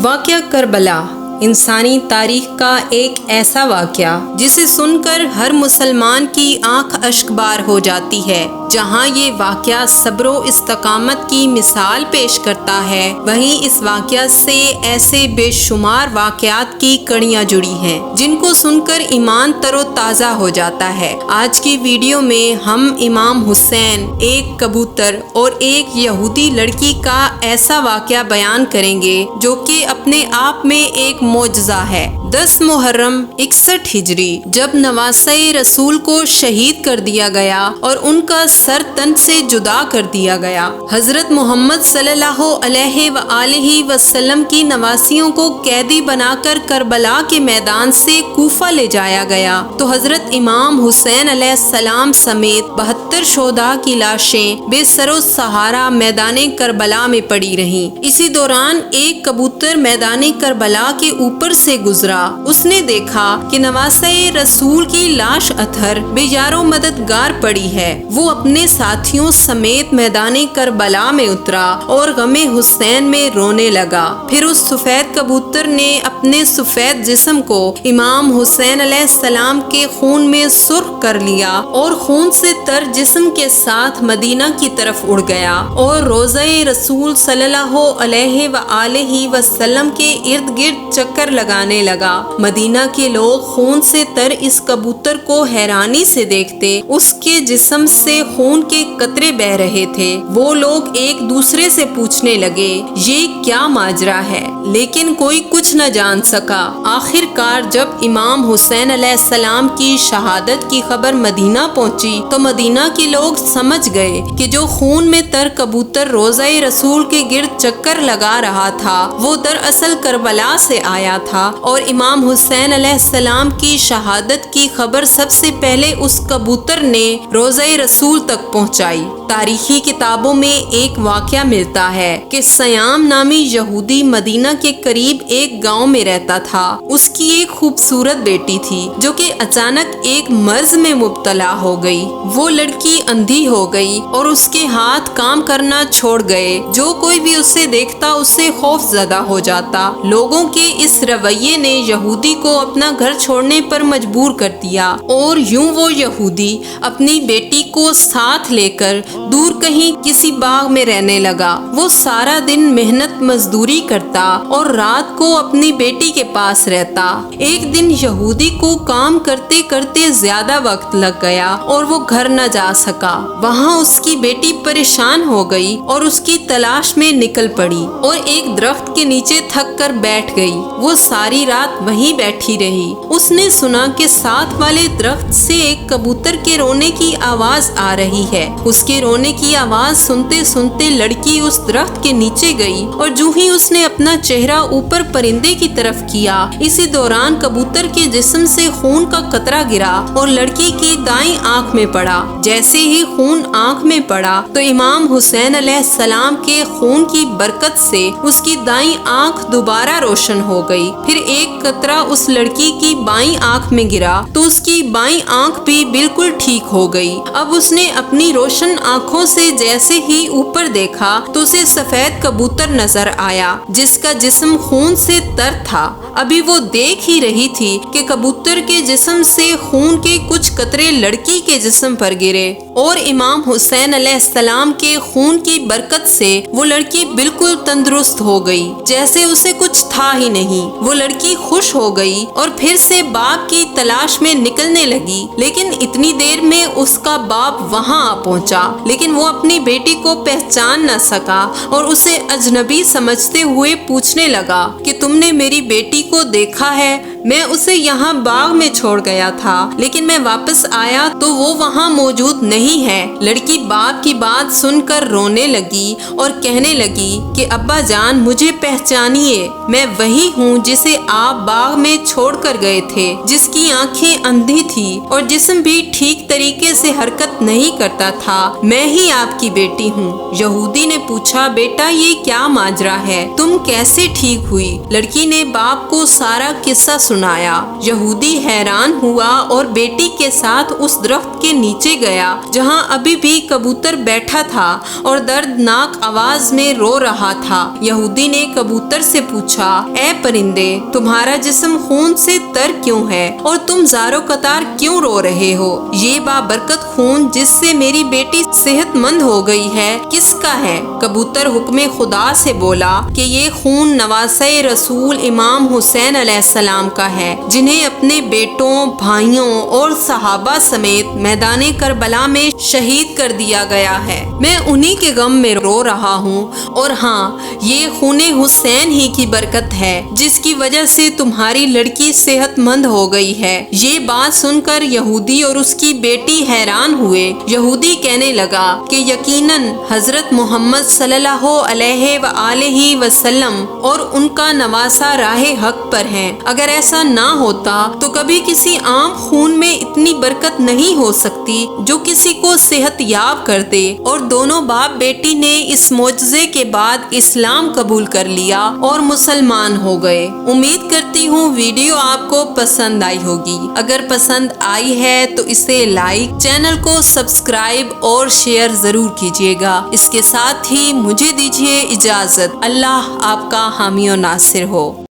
واقعہ کربلا انسانی تاریخ کا ایک ایسا واقعہ جسے سن کر ہر مسلمان کی آنکھ اشکبار ہو جاتی ہے۔ جہاں یہ واقعہ صبر و استقامت کی مثال پیش کرتا ہے، وہیں اس واقعہ سے ایسے بے شمار واقعات کی کڑیاں جڑی ہیں جن کو سن کر ایمان تر و تازہ ہو جاتا ہے۔ آج کی ویڈیو میں ہم امام حسین، ایک کبوتر اور ایک یہودی لڑکی کا ایسا واقعہ بیان کریں گے جو کہ اپنے آپ میں ایک معجزہ ہے۔ 10 محرم 61 ہجری جب نواسہ رسول کو شہید کر دیا گیا اور ان کا سر تن سے جدا کر دیا گیا، حضرت محمد صلی اللہ علیہ وآلہ وسلم کی نواسیوں کو قیدی بنا کر کربلا کے میدان سے کوفہ لے جایا گیا تو حضرت امام حسین علیہ السلام سمیت 72 شہداء کی لاشیں بے سر و سہارا میدان کربلا میں پڑی رہیں۔ اسی دوران ایک کبوتر میدان کربلا کے اوپر سے گزرا۔ اس نے دیکھا کہ نواسہ رسول کی لاش اتھر بے یار و مددگار پڑی ہے۔ وہ اپنے ساتھیوں سمیت میدان کربلا میں اترا اور غم حسین میں رونے لگا۔ پھر اس سفید کبوتر نے اپنے سفید جسم کو امام حسین علیہ السلام کے خون میں سرخ کر لیا اور خون سے تر جسم کے ساتھ مدینہ کی طرف اڑ گیا اور روضہ رسول صلی اللہ علیہ وآلہ وسلم کے ارد گرد چکر لگانے لگا۔ مدینہ کے لوگ خون سے تر اس کبوتر کو حیرانی سے دیکھتے، اس کے جسم سے خون کے قطرے بہ رہے تھے۔ وہ لوگ ایک دوسرے سے پوچھنے لگے یہ کیا ماجرا ہے، لیکن کوئی کچھ نہ جان سکا۔ آخر کار جب امام حسین علیہ السلام کی شہادت کی خبر مدینہ پہنچی تو مدینہ کے لوگ سمجھ گئے کہ جو خون میں تر کبوتر روضہ رسول کے گرد چکر لگا رہا تھا وہ دراصل کربلا سے آیا تھا، اور امام حسین علیہ السلام کی شہادت کی خبر سب سے پہلے اس کبوتر نے روضہ رسول تک پہنچائی۔ تاریخی کتابوں میں ایک واقعہ ملتا ہے کہ سیام نامی یہودی مدینہ کے قریب ایک گاؤں میں رہتا تھا۔ اس کی ایک خوبصورت بیٹی تھی جو کہ اچانک ایک مرض میں مبتلا ہو گئی۔ وہ لڑکی اندھی ہو گئی اور اس کے ہاتھ کام کرنا چھوڑ گئے۔ جو کوئی بھی اسے دیکھتا اس سے خوف زدہ ہو جاتا۔ لوگوں کے اس رویے نے یہودی کو اپنا گھر چھوڑنے پر مجبور کر دیا اور یوں وہ یہودی اپنی بیٹی کو ساتھ لے کر دور کہیں کسی باغ میں رہنے لگا۔ وہ سارا دن محنت مزدوری کرتا اور رات کو اپنی بیٹی کے پاس رہتا۔ ایک دن یہودی کو کام کرتے کرتے زیادہ وقت لگ گیا اور وہ گھر نہ جا سکا۔ وہاں اس کی بیٹی پریشان ہو گئی اور اس کی تلاش میں نکل پڑی اور ایک درخت کے نیچے تھک کر بیٹھ گئی۔ وہ ساری رات وہیں بیٹھی رہی۔ اس نے سنا کہ ساتھ والے درخت سے ایک کبوتر کے رونے کی آواز آ رہی ہے۔ اس کے رونے کی آواز سنتے سنتے لڑکی اس درخت کے نیچے گئی اور جو ہی اس نے اپنا چہرہ اوپر پرندے کی طرف کیا، اسی دوران کبوتر کے جسم سے خون کا قطرہ گرا اور لڑکی کی دائیں آنکھ میں پڑا۔ جیسے ہی خون آنکھ میں پڑا تو امام حسین علیہ السلام کے خون کی برکت سے اس کی دائیں آنکھ دوبارہ روشن ہو گئی۔ پھر ایک قطرہ اس لڑکی کی بائیں آنکھ میں گرا تو اس کی بائیں آنکھ بھی بالکل ٹھیک ہو گئی۔ اب اس نے اپنی روشن آنکھوں سے جیسے ہی اوپر دیکھا تو اسے سفید کبوتر نظر آیا جس کا جسم خون سے تر تھا۔ ابھی وہ دیکھ ہی رہی تھی کہ کبوتر کے جسم سے خون کے کچھ قطرے لڑکی کے جسم پر گرے اور امام حسین علیہ السلام کے خون کی برکت سے وہ لڑکی بالکل تندرست ہو گئی، جیسے اسے کچھ تھا ہی نہیں۔ وہ لڑکی خوش ہو گئی اور پھر سے باپ کی تلاش میں نکلنے لگی، لیکن اتنی دیر میں اس کا باپ وہاں آ پہنچا، لیکن وہ اپنی بیٹی کو پہچان نہ سکا اور اسے اجنبی سمجھتے ہوئے پوچھنے لگا کہ تم نے میری بیٹی کو دیکھا ہے؟ میں اسے یہاں باغ میں چھوڑ گیا تھا، لیکن میں واپس آیا تو وہ وہاں موجود نہیں ہے۔ لڑکی باپ کی بات سن کر رونے لگی اور کہنے لگی کہ ابا جان مجھے پہچانیے، میں وہی ہوں جسے آپ باغ میں چھوڑ کر گئے تھے، جس کی آنکھیں اندھی تھی اور جسم بھی ٹھیک طریقے سے حرکت نہیں کرتا تھا، میں ہی آپ کی بیٹی ہوں۔ یہودی نے پوچھا بیٹا یہ کیا ماجرا ہے، تم کیسے ٹھیک ہوئی؟ لڑکی نے باپ کو سارا قصہ سنایا۔ یہودی حیران ہوا اور بیٹی کے ساتھ اس درخت کے نیچے گیا جہاں ابھی بھی کبوتر بیٹھا تھا اور دردناک آواز میں رو رہا تھا۔ یہودی نے کبوتر سے پوچھا، اے پرندے، تمہارا جسم خون سے تر کیوں ہے اور تم زارو قطار کیوں رو رہے ہو؟ یہ بابرکت خون جس سے میری بیٹی صحت مند ہو گئی ہے کس کا ہے؟ کبوتر حکم خدا سے بولا کہ یہ خون نواسۂ رسول امام حسین علیہ السلام کا ہے، جنہیں اپنے بیٹوں، بھائیوں اور صحابہ سمیت میدان کربلا میں شہید کر دیا گیا ہے۔ میں انہی کے غم میں رو رہا ہوں، اور ہاں، یہ خون حسین ہی کی برکت ہے جس کی وجہ سے تمہاری لڑکی صحت مند ہو گئی ہے۔ یہ بات سن کر یہودی اور اس کی بیٹی حیران ہوئے۔ یہودی کہنے لگا کہ یقیناً حضرت محمد صلی اللہ علیہ وآلہ وسلم اور ان کا نواسہ راہ حق پر ہیں۔ اگر ایسا نہ ہوتا تو کبھی کسی عام خون میں اتنی برکت نہیں ہو سکتی جو کسی کو صحت یاب کر دے۔ اور دونوں باپ بیٹی نے اس معجزے کے بعد اسلام قبول کر لیا اور مسلمان ہو گئے۔ امید کرتی ہوں ویڈیو آپ کو پسند آئی ہوگی۔ اگر پسند آئی ہے تو اسے لائک، چینل کو سبسکرائب اور شیئر ضرور کیجیے گا۔ اس کے ساتھ ہی مجھے دیجیے اجازت۔ اللہ آپ کا حامی و ناصر ہو۔